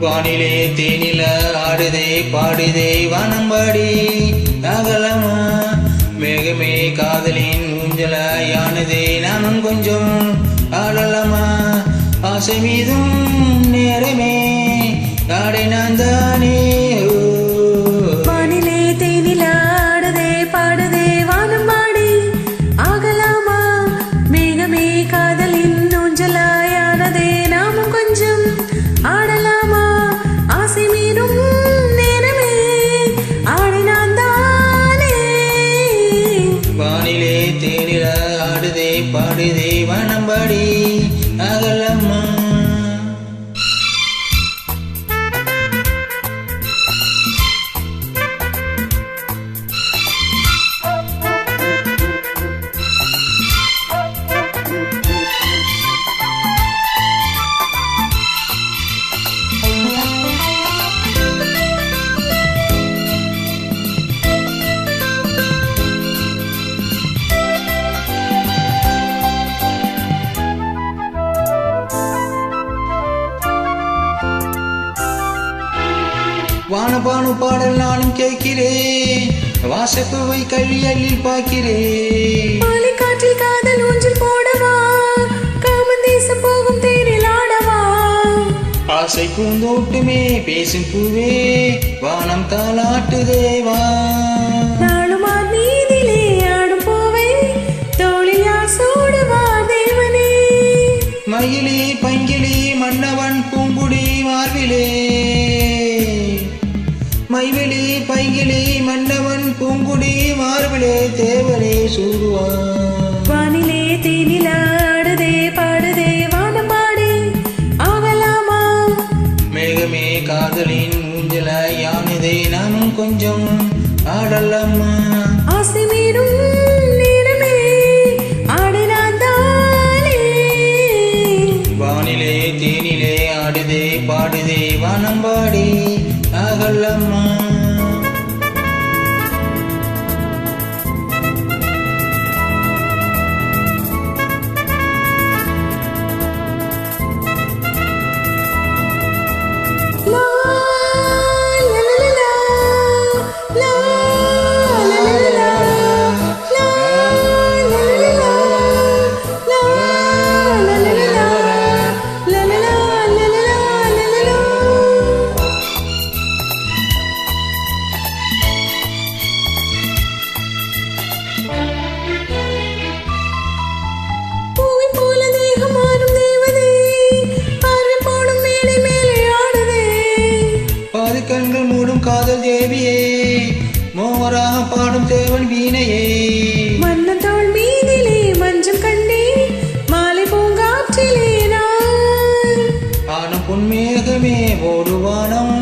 வானிலே தேனில ஆடுதே பாடுதே வானம்பாடி அகலமா மேகமே காதலின் ஊஞ்சலாயானதே நானும் கொஞ்சம் ஆடலாமா ஆசை மீதும் நேரமே நாடை நான் தானே வானிலே தேனில ஆடுதே பாடுதே வானம்பாடி ஆகலாமா மேகமே காதலின் ஊஞ்சலாயானதே நாமும் கொஞ்சம் ஆடலாமா ஆசை மீதும் நேரமே ஆடினான் தானே வானிலே தேனில ஆடுதே பாடுதே வானம்பாடி அகலம்மா வானபானு பாடல் நானும் கேட்கிறேன் வாசப்புவை கழியலில் பார்க்கிறேன் மாலை காற்றில் காதல் ஊஞ்சல் போடவா காமன் தேசம் போகும் தேரில் ஆடவா ஆசை பூந்தோட்டுமே பேசும் பூவே வானம் தாளாட்டுதேவா நாளுமா நீதிலே ஆடும் பூவை தோளில் யார் சூடுவா தேவனே மயிலி பங்கிலி மன்னவன் பூங்குடி மார்பிலே மைவிலி பைங்கிலி மன்னவன் பூங்குடி மார்பிலே தேவனே சூடுவான் வானிலே தேனில ஆடுதே பாடுதே வானம்பாடி ஆகலாமா மேகமே காதலின் ஊஞ்சலாயானதே நானும் கொஞ்சம் ஆடலாமா ஆசை மீறும் நேரமே ஆடினான் தானே வானிலே தேனிலே ஆடுதே பாடுதே வானம்பாடி அகலம்மா கண்கள் மூடும் காதல் தேவியே மோகராக பாடும் தேவன் வீணையே மன்னன் தோள் மீதிலே மஞ்சள் கண்டே மாலை பூங்காற்றிலே நான் ஆனம் பொன்மேகமே ஓடுவானம்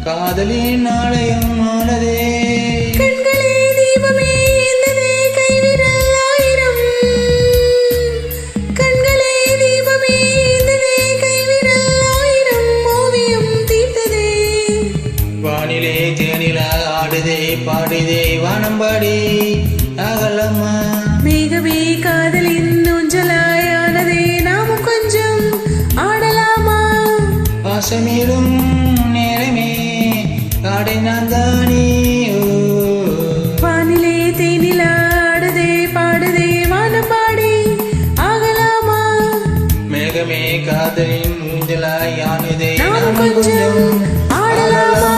காதலின் ஆலயம் ஆனதே கண்களே தீபமே எந்ததே கைவிரல் ஆயிரம் கண்களே தீபமே எந்ததே கைவிரல் ஆயிரம் ஓவியம் தீர்த்ததே வானிலே தேனில ஆடுதே பாடுதே வானம்பாடி அகலம்மா மேகமே காதலின் ஊஞ்சலாயானதே நாமும் கொஞ்சம் ஆடலாமா பாசமேலும் நேரமே காடை நான் தானே வானிலே தேனில ஆடுதே பாடுதே வானம்பாடி ஆகலாமா மேகமே காதலின் ஊஞ்சலாயானதே நாமும் கொஞ்சம் ஆடலாமா.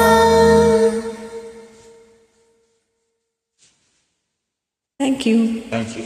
Thank you. Thank you.